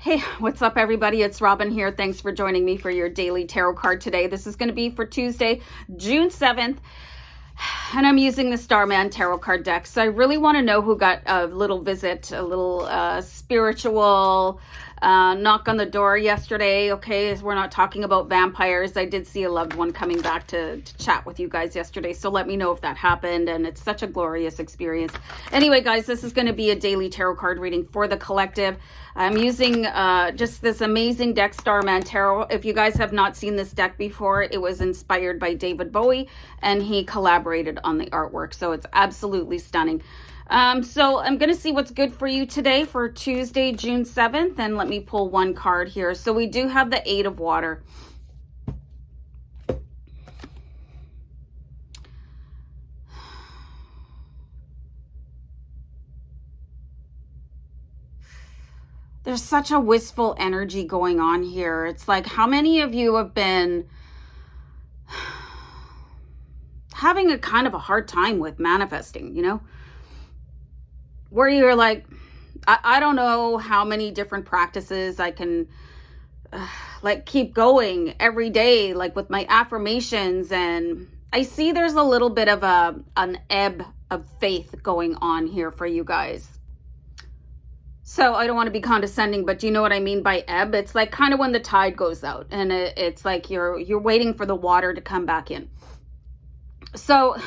Hey, what's up, everybody? It's Robin here. Thanks for joining me for your daily tarot card today. This is going to be for Tuesday, June 7th, and I'm using the Starman Tarot card deck. So I really want to know who got a little visit, a little spiritual knock on the door yesterday. Okay, we're not talking about vampires. I did see a loved one coming back to chat with you guys yesterday. So let me know if that happened. And it's such a glorious experience. Anyway, guys, this is going to be a daily tarot card reading for the collective. I'm using just this amazing deck, Starman Tarot. If you guys have not seen this deck before, it was inspired by David Bowie, and he collaborated on the artwork. So it's absolutely stunning. So I'm going to see what's good for you today for Tuesday, June 7th. And let me pull one card here. So we do have the Eight of Water. There's such a wistful energy going on here. It's like, how many of you have been having a kind of a hard time with manifesting, you know? Where you're like, I don't know how many different practices I can like keep going every day, like with my affirmations. And I see there's a little bit of an ebb of faith going on here for you guys. So I don't want to be condescending, but do you know what I mean by ebb? It's like kind of when the tide goes out, and it's like you're waiting for the water to come back in. So,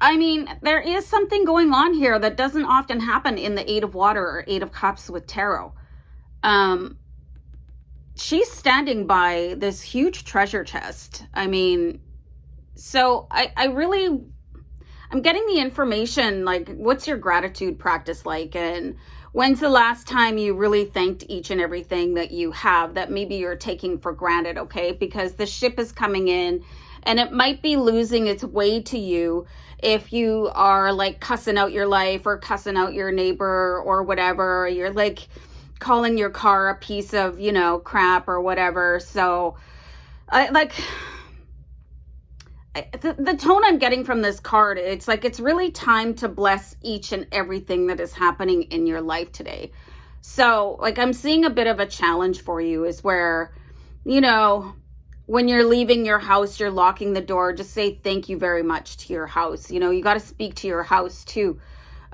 I mean, there is something going on here that doesn't often happen in the Eight of Water or Eight of Cups with tarot. She's standing by this huge treasure chest. I mean, so I'm getting the information, like, what's your gratitude practice like? And when's the last time you really thanked each and everything that you have that maybe you're taking for granted, okay? Because the ship is coming in and it might be losing its way to you if you are like cussing out your life or cussing out your neighbor or whatever. You're like calling your car a piece of, you know, crap or whatever. So the tone I'm getting from this card, it's like it's really time to bless each and everything that is happening in your life today. So, like, I'm seeing a bit of a challenge for you is where, you know, when you're leaving your house, you're locking the door, just say thank you very much to your house. You know, you got to speak to your house too.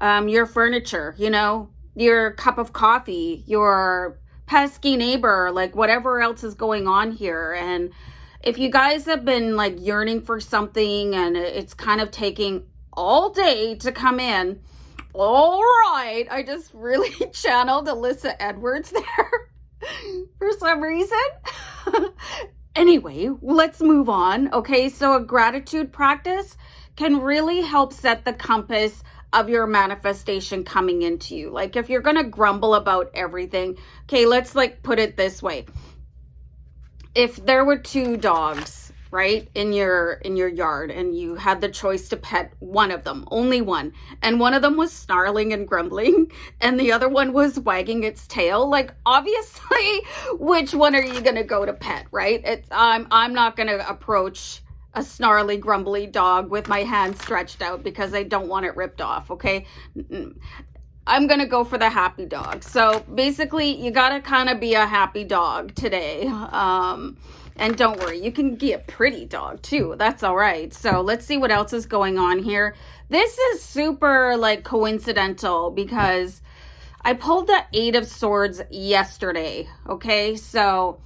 Your furniture, you know, your cup of coffee, your pesky neighbor, like whatever else is going on here. And if you guys have been like yearning for something and it's kind of taking all day to come in, all right, I just really channeled Alyssa Edwards there for some reason. Anyway, let's move on. Okay, so a gratitude practice can really help set the compass of your manifestation coming into you. Like if you're going to grumble about everything, okay, let's like put it this way. If there were two dogs, right, in your yard, and you had the choice to pet one of them, only one, and one of them was snarling and grumbling, and the other one was wagging its tail, like obviously, which one are you gonna go to pet, right? I'm not gonna approach a snarly, grumbly dog with my hand stretched out because I don't want it ripped off. Okay. I'm going to go for the happy dog. So basically, you got to kind of be a happy dog today. And don't worry, you can be a pretty dog too. That's all right. So let's see what else is going on here. This is super like coincidental because I pulled the Eight of Swords yesterday. Okay. So,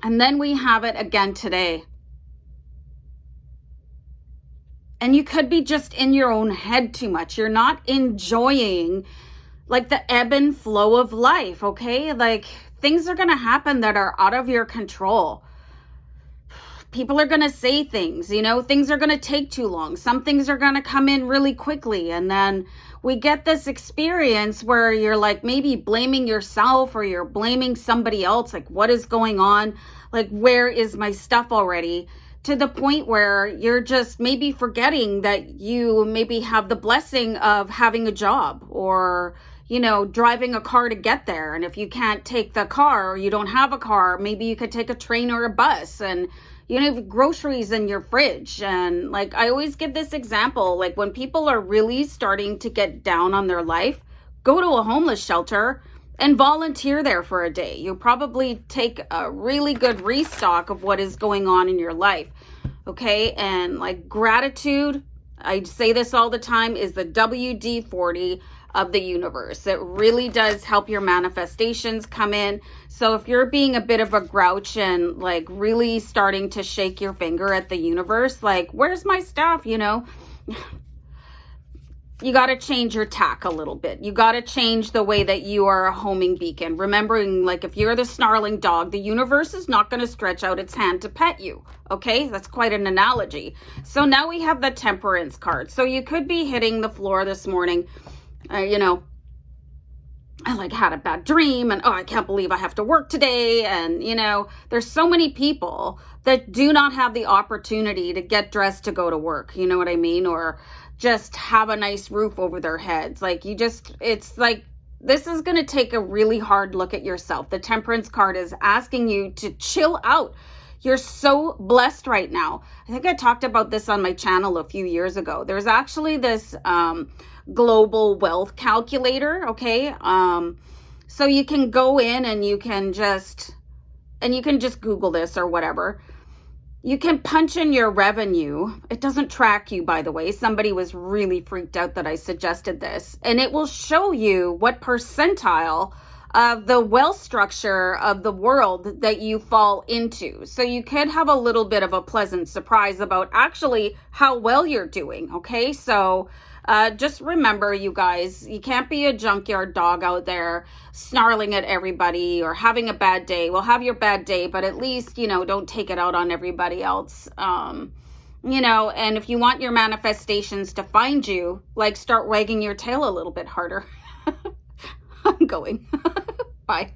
and then we have it again today. And you could be just in your own head too much. You're not enjoying like the ebb and flow of life, okay? Like things are going to happen that are out of your control. People are going to say things, you know, things are going to take too long. Some things are going to come in really quickly. And then we get this experience where you're like maybe blaming yourself or you're blaming somebody else. Like, what is going on? Like, where is my stuff already? To the point where you're just maybe forgetting that you maybe have the blessing of having a job or, you know, driving a car to get there. And if you can't take the car or you don't have a car, maybe you could take a train or a bus and, you know, groceries in your fridge. And like, I always give this example, like when people are really starting to get down on their life, go to a homeless shelter and volunteer there for a day. You'll probably take a really good restock of what is going on in your life. Okay. And like gratitude, I say this all the time, is the WD-40 of the universe. It really does help your manifestations come in. So if you're being a bit of a grouch and like really starting to shake your finger at the universe, like, where's my stuff? You know, you got to change your tack a little bit. You got to change the way that you are a homing beacon. Remembering, like, if you're the snarling dog, the universe is not going to stretch out its hand to pet you. Okay, that's quite an analogy. So now we have the temperance card. So you could be hitting the floor this morning. You know, I like had a bad dream and, oh, I can't believe I have to work today. And, you know, there's so many people that do not have the opportunity to get dressed to go to work. You know what I mean? Or just have a nice roof over their heads. Like, it's like, this is going to take a really hard look at yourself. The temperance card is asking you to chill out. You're so blessed right now. I think I talked about this on my channel a few years ago. There's actually this global wealth calculator. Okay. So you can go in and you can just Google this or whatever. You can punch in your revenue. It doesn't track you, by the way. Somebody was really freaked out that I suggested this. And it will show you what percentile of the wealth structure of the world that you fall into. So you could have a little bit of a pleasant surprise about actually how well you're doing. Okay. So just remember, you guys, you can't be a junkyard dog out there snarling at everybody or having a bad day. Well, have your bad day, but at least, you know, don't take it out on everybody else. You know, and if you want your manifestations to find you, like, start wagging your tail a little bit harder. I'm going. Bye.